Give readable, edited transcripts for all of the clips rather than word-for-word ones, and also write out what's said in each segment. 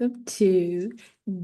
welcome to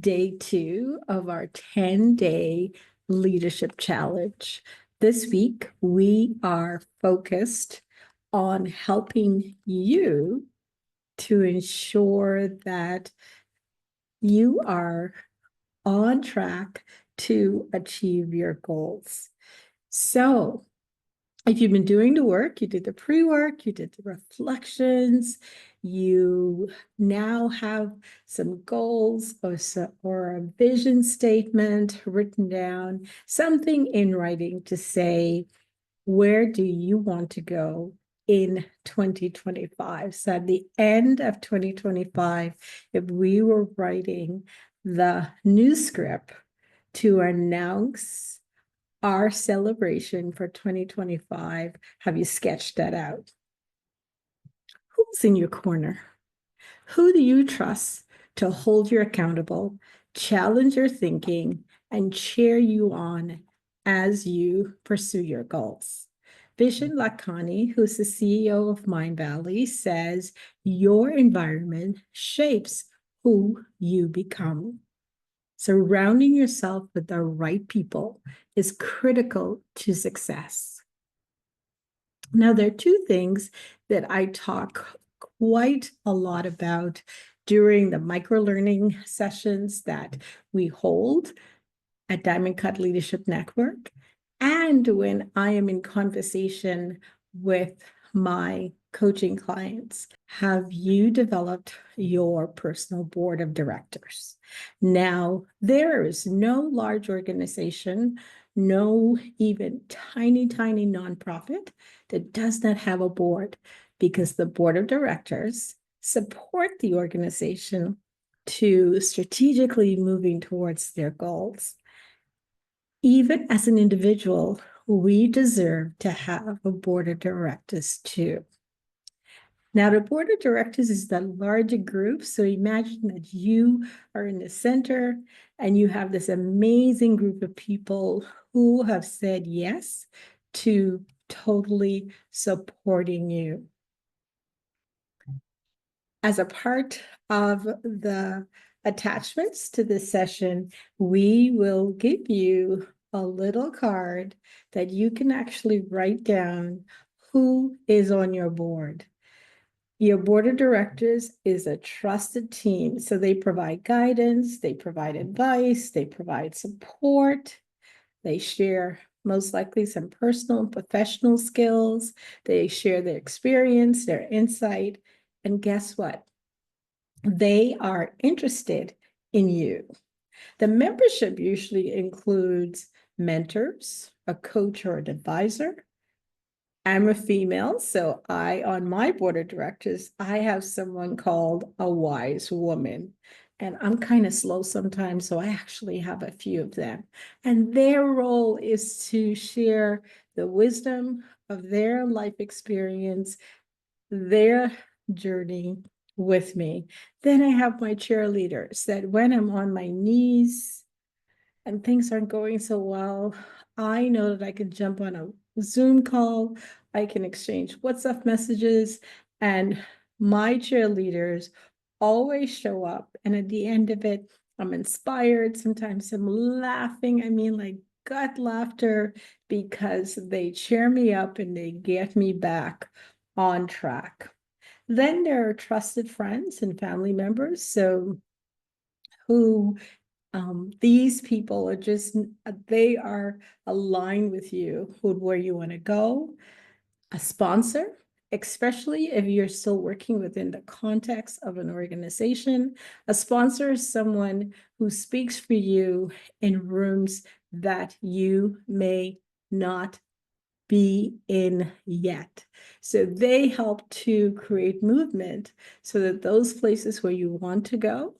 day 2 of our 10-day leadership challenge. This week, we are focused on helping you to ensure that you are on track to achieve your goals. So, if you've been doing the work, you did the pre-work, you did the reflections, you now have some goals or a vision statement written down, something in writing to say, where do you want to go in 2025? So at the end of 2025, if we were writing the new script to announce our celebration for 2025, have you sketched that out? Who's in your corner? Who do you trust to hold you accountable, challenge your thinking, and cheer you on as you pursue your goals? Vishen Lakhani, who's the CEO of Mind Valley, says your environment shapes who you become. Surrounding yourself with the right people is critical to success. Now, there are two things that I talk quite a lot about during the microlearning sessions that we hold at Diamond Cut Leadership Network, and when I am in conversation with my coaching clients. Have you developed your personal board of directors? Now, there is no large organization, no even tiny nonprofit that does not have a board, because the board of directors support the organization to strategically moving towards their goals. Even as an individual, we deserve to have a board of directors too. Now, the board of directors is the larger group. So imagine that you are in the center and you have this amazing group of people who have said yes to totally supporting you. As a part of the attachments to this session, we will give you a little card that you can actually write down who is on your board. Your board of directors is a trusted team. So they provide guidance, they provide advice, they provide support, they share most likely some personal and professional skills, they share their experience, their insight, and guess what? They are interested in you. The membership usually includes mentors, a coach or an advisor. I'm a female, so on my board of directors, I have someone called a wise woman. And I'm kind of slow sometimes, so I actually have a few of them. And their role is to share the wisdom of their life experience, their journey with me. Then I have my cheerleaders that when I'm on my knees and things aren't going so well, I know that I can jump on a Zoom call, I can exchange WhatsApp messages, and my cheerleaders always show up. And at the end of it, I'm inspired. Sometimes I'm laughing. I mean, like gut laughter, because they cheer me up and they get me back on track. Then there are trusted friends and family members. So who these people are just, they are aligned with you, where you want to go. A sponsor, especially if you're still working within the context of an organization. A sponsor is someone who speaks for you in rooms that you may not be in yet. So they help to create movement so that those places where you want to go,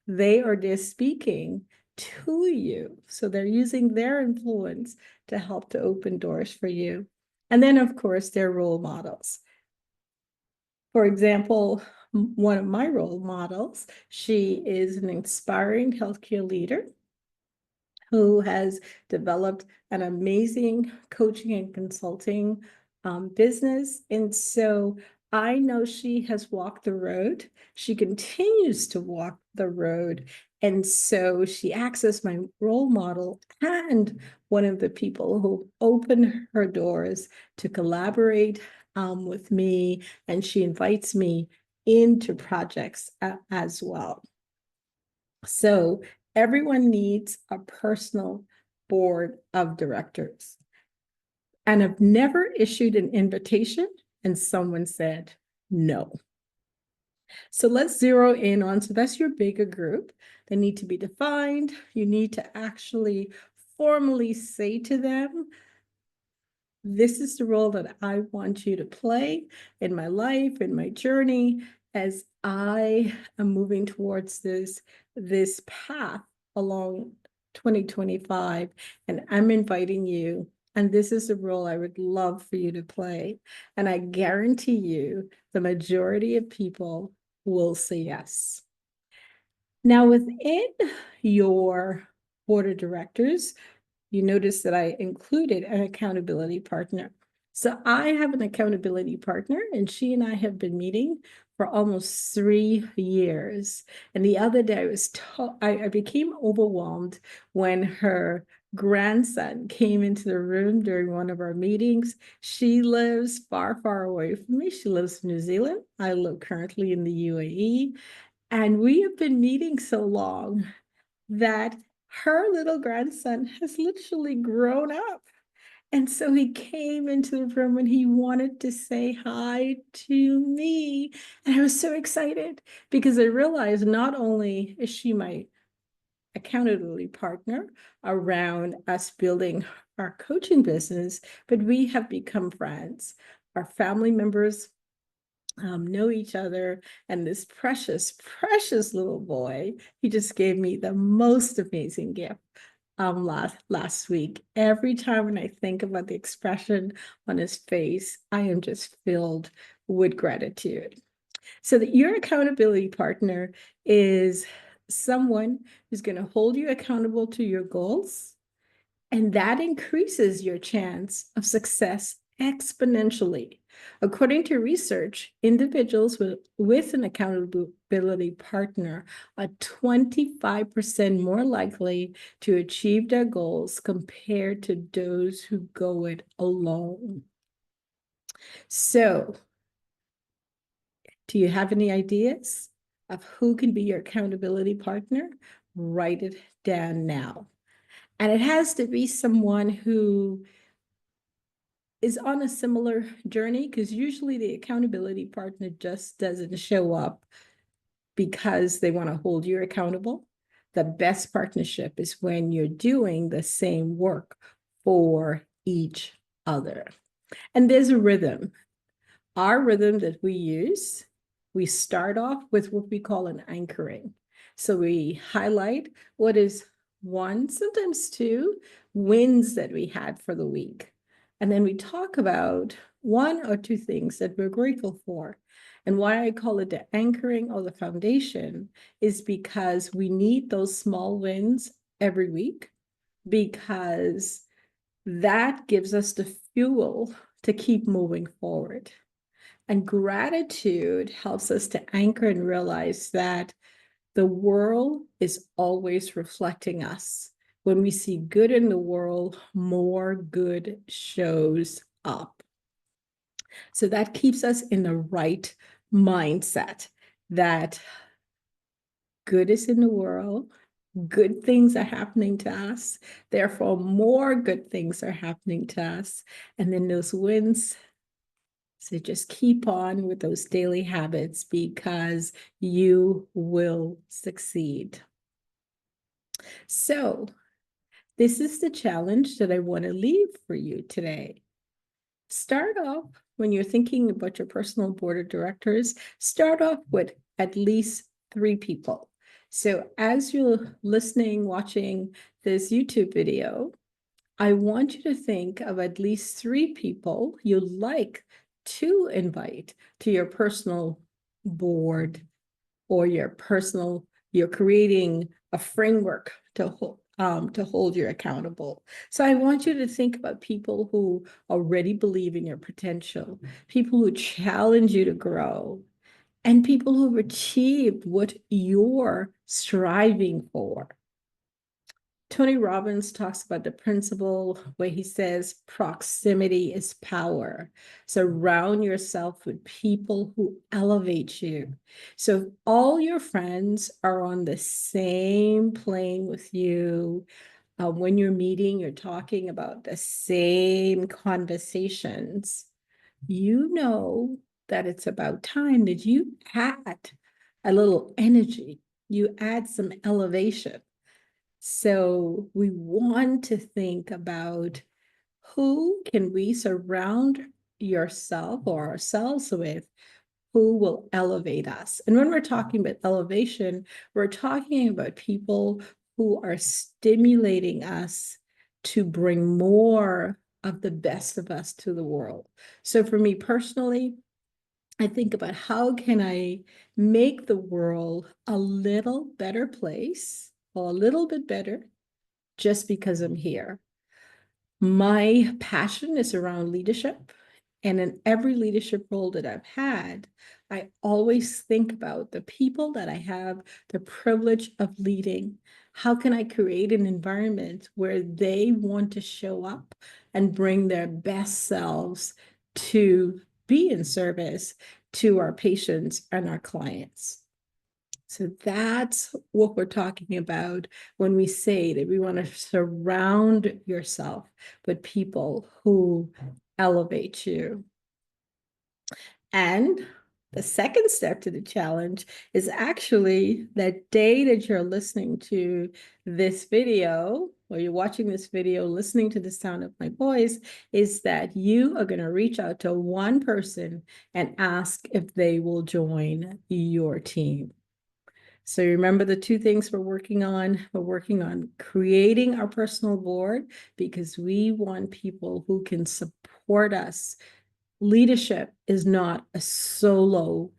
they are just speaking to you. So they're using their influence to help to open doors for you. And then, of course, they're role models. For example, one of my role models, she is an inspiring healthcare leader who has developed an amazing coaching and consulting business. And so I know she has walked the road. She continues to walk the road. And so she acts as my role model and one of the people who open her doors to collaborate with me. And she invites me into projects as well. So everyone needs a personal board of directors. And I've never issued an invitation and someone said no. So let's zero in on, so that's your bigger group. They need to be defined. You need to actually formally say to them, this is the role that I want you to play in my life, in my journey, as I am moving towards this path along 2025. And I'm inviting you, and this is the role I would love for you to play. And I guarantee you, the majority of people will say yes. Now, within your board of directors, you notice that I included an accountability partner. So I have an accountability partner, and she and I have been meeting for almost 3 years. And the other day I became overwhelmed when her grandson came into the room during one of our meetings. She lives far, far away from me. She lives in New Zealand. I live currently in the UAE. And we have been meeting so long that her little grandson has literally grown up. And so he came into the room and he wanted to say hi to me. And I was so excited because I realized not only is she my accountability partner around us building our coaching business, but we have become friends. Our family members know each other, and this precious, precious little boy, he just gave me the most amazing gift last week. Every time when I think about the expression on his face, I am just filled with gratitude. So that your accountability partner is someone who's going to hold you accountable to your goals, and that increases your chance of success exponentially. According to research, individuals with an accountability partner are 25% more likely to achieve their goals compared to those who go it alone. So, do you have any ideas of who can be your accountability partner? Write it down now. And it has to be someone who is on a similar journey, because usually the accountability partner just doesn't show up because they want to hold you accountable. The best partnership is when you're doing the same work for each other. And there's a rhythm. Our rhythm that we use, we start off with what we call an anchoring. So we highlight what is one, sometimes two wins that we had for the week. And then we talk about one or two things that we're grateful for. And why I call it the anchoring or the foundation is because we need those small wins every week, because that gives us the fuel to keep moving forward. And gratitude helps us to anchor and realize that the world is always reflecting us. When we see good in the world, more good shows up. So that keeps us in the right mindset that good is in the world, good things are happening to us, therefore more good things are happening to us. And then those wins, so just keep on with those daily habits, because you will succeed. So this is the challenge that I want to leave for you today. Start off, when you're thinking about your personal board of directors, start off with at least 3 people. So as you're listening, watching this YouTube video, I want you to think of at least 3 people you'd like to invite to your personal board, or you're creating a framework to to hold you accountable. So I want you to think about people who already believe in your potential, people who challenge you to grow, and people who've achieved what you're striving for. Tony Robbins talks about the principle where he says proximity is power. Surround yourself with people who elevate you. So if all your friends are on the same plane with you, when you're meeting, you're talking about the same conversations, you know that it's about time that you add a little energy, you add some elevation. So we want to think about who can we surround yourself or ourselves with who will elevate us. And when we're talking about elevation, we're talking about people who are stimulating us to bring more of the best of us to the world. So for me personally, I think about how can I make the world a little better place or a little bit better just because I'm here. My passion is around leadership. And in every leadership role that I've had, I always think about the people that I have the privilege of leading. How can I create an environment where they want to show up and bring their best selves to be in service to our patients and our clients? So that's what we're talking about when we say that we want to surround yourself with people who elevate you. And the second step to the challenge is actually that day that you're listening to this video, or you're watching this video, listening to the sound of my voice, is that you are going to reach out to one person and ask if they will join your team. So remember the two things we're working on. We're working on creating our personal board because we want people who can support us. Leadership is not a solo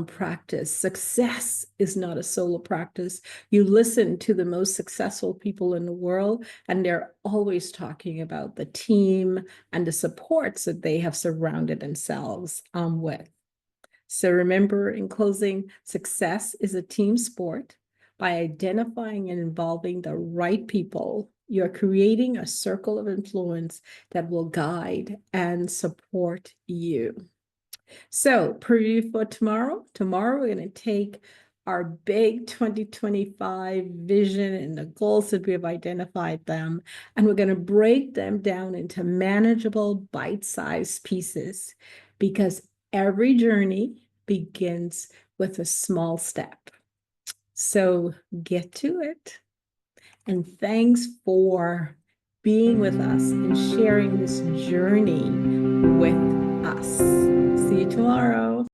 practice. Success is not a solo practice. You listen to the most successful people in the world, and they're always talking about the team and the supports that they have surrounded themselves with. So remember, in closing, success is a team sport. By identifying and involving the right people, you're creating a circle of influence that will guide and support you. So preview for tomorrow. Tomorrow, we're going to take our big 2025 vision and the goals that we have identified them, and we're going to break them down into manageable bite-sized pieces because every journey begins with a small step. So get to it. And thanks for being with us and sharing this journey with us. See you tomorrow.